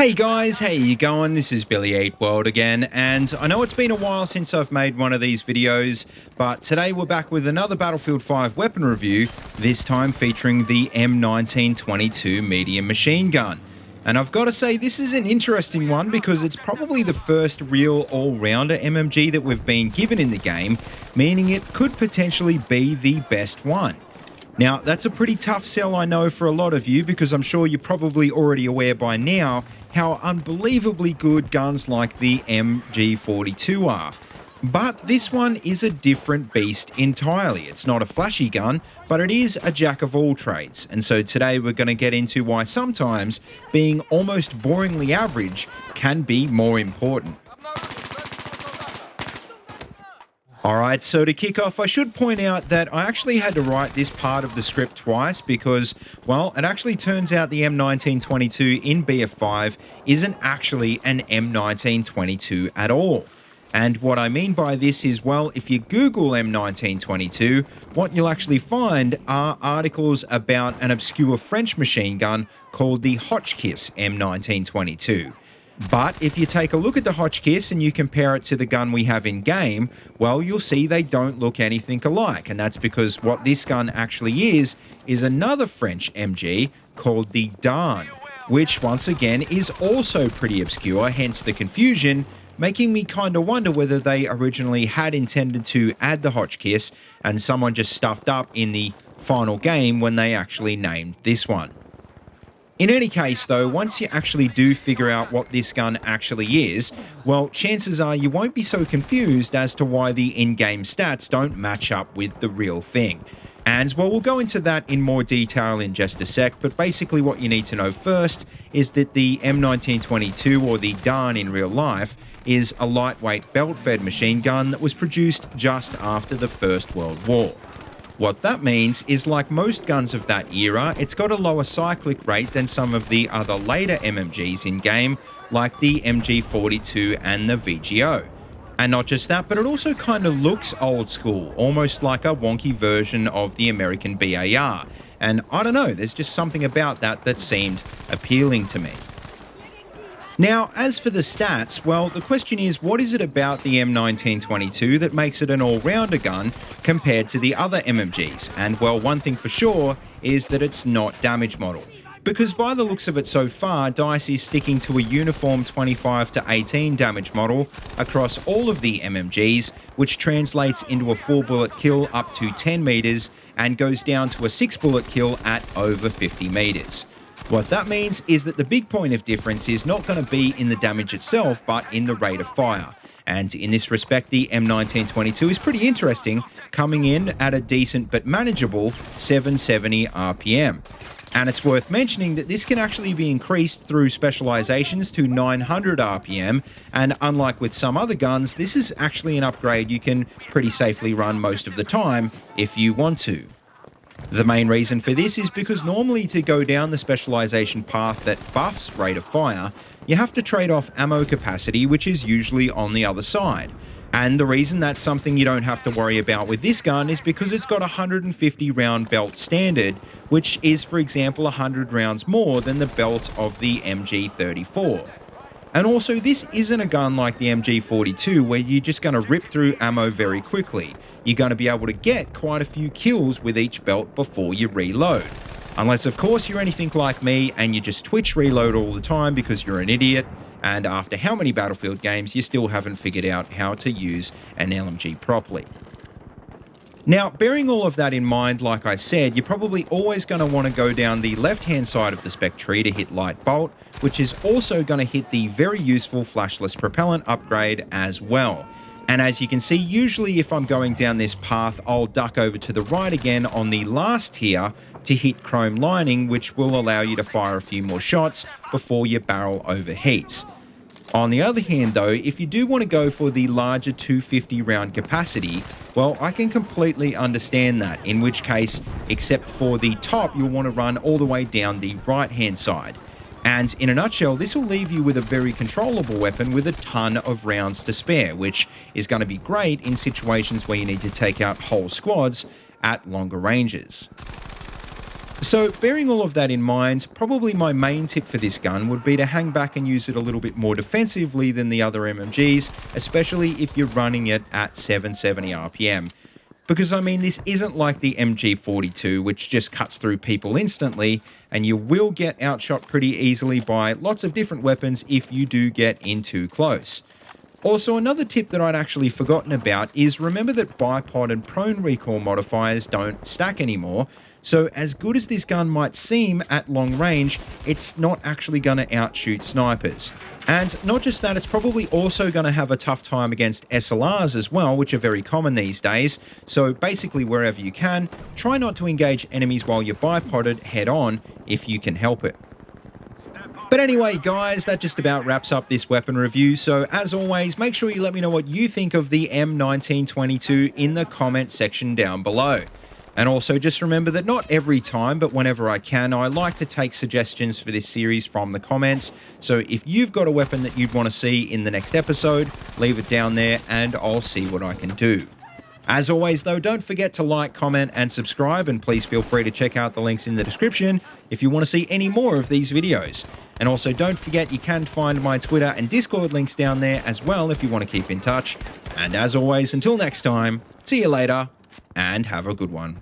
Hey guys, how you going? This is BillyEatWorld again, and I know it's been a while since I've made one of these videos, but today we're back with another Battlefield 5 weapon review, this time featuring the M1922 medium machine gun. And I've got to say, this is an interesting one because it's probably the first real all-rounder MMG that we've been given in the game, meaning it could potentially be the best one. Now, that's a pretty tough sell, I know, for a lot of you, because I'm sure you're probably already aware by now how unbelievably good guns like the MG42 are. But this one is a different beast entirely. It's not a flashy gun, but it is a jack of all trades. And so today we're going to get into why sometimes being almost boringly average can be more important. Alright, so to kick off, I should point out that I actually had to write this part of the script twice because, well, it actually turns out the M1922 in BF5 isn't actually an M1922 at all. And what I mean by this is, well, if you Google M1922, what you'll actually find are articles about an obscure French machine gun called the Hotchkiss M1922. But if you take a look at the Hotchkiss and you compare it to the gun we have in game, well, you'll see they don't look anything alike. And that's because what this gun actually is another French MG called the Daan, which once again is also pretty obscure, hence the confusion, making me kind of wonder whether they originally had intended to add the Hotchkiss and someone just stuffed up in the final game when they actually named this one. In any case though, once you actually do figure out what this gun actually is, well, chances are you won't be so confused as to why the in-game stats don't match up with the real thing. And, well, we'll go into that in more detail in just a sec, but basically what you need to know first is that the M1922, or the Daan in real life, is a lightweight belt-fed machine gun that was produced just after the First World War. What that means is, like most guns of that era, it's got a lower cyclic rate than some of the other later MMGs in-game, like the MG42 and the VGO. And not just that, but it also kind of looks old school, almost like a wonky version of the American BAR. And I don't know, there's just something about that seemed appealing to me. Now, as for the stats, well, the question is, what is it about the M1922 that makes it an all-rounder gun compared to the other MMGs? And, well, one thing for sure is that it's not damage model. Because by the looks of it so far, DICE is sticking to a uniform 25 to 18 damage model across all of the MMGs, which translates into a 4-bullet kill up to 10 meters and goes down to a 6-bullet kill at over 50 meters. What that means is that the big point of difference is not going to be in the damage itself, but in the rate of fire. And in this respect, the M1922 is pretty interesting, coming in at a decent but manageable 770 RPM. And it's worth mentioning that this can actually be increased through specializations to 900 RPM, and unlike with some other guns, this is actually an upgrade you can pretty safely run most of the time if you want to. The main reason for this is because normally to go down the specialization path that buffs rate of fire, you have to trade off ammo capacity, which is usually on the other side. And the reason that's something you don't have to worry about with this gun is because it's got a 150 round belt standard, which is, for example, 100 rounds more than the belt of the MG34. And also, this isn't a gun like the MG42 where you're just going to rip through ammo very quickly. You're going to be able to get quite a few kills with each belt before you reload. Unless, of course, you're anything like me and you just twitch reload all the time because you're an idiot, and after how many Battlefield games you still haven't figured out how to use an LMG properly. Now, bearing all of that in mind, like I said, you're probably always going to want to go down the left-hand side of the spec tree to hit Light Bolt, which is also going to hit the very useful flashless propellant upgrade as well. And as you can see, usually if I'm going down this path, I'll duck over to the right again on the last tier to hit Chrome Lining, which will allow you to fire a few more shots before your barrel overheats. On the other hand though, if you do want to go for the larger 250 round capacity, well, I can completely understand that, in which case, except for the top, you'll want to run all the way down the right hand side. And in a nutshell, this will leave you with a very controllable weapon with a ton of rounds to spare, which is going to be great in situations where you need to take out whole squads at longer ranges. So bearing all of that in mind, probably my main tip for this gun would be to hang back and use it a little bit more defensively than the other MMGs, especially if you're running it at 770 RPM. Because, I mean, this isn't like the MG42, which just cuts through people instantly, and you will get outshot pretty easily by lots of different weapons if you do get in too close. Also, another tip that I'd actually forgotten about is remember that bipod and prone recoil modifiers don't stack anymore, so as good as this gun might seem at long range, it's not actually going to outshoot snipers. And not just that, it's probably also going to have a tough time against SLRs as well, which are very common these days. So basically, wherever you can, try not to engage enemies while you're bipoded head on if you can help it. But anyway, guys, that just about wraps up this weapon review. So as always, make sure you let me know what you think of the M1922 in the comment section down below. And also just remember that not every time, but whenever I can, I like to take suggestions for this series from the comments. So if you've got a weapon that you'd want to see in the next episode, leave it down there and I'll see what I can do. As always, though, don't forget to like, comment, and subscribe, and please feel free to check out the links in the description if you want to see any more of these videos. And also, don't forget you can find my Twitter and Discord links down there as well if you want to keep in touch. And as always, until next time, see you later, and have a good one.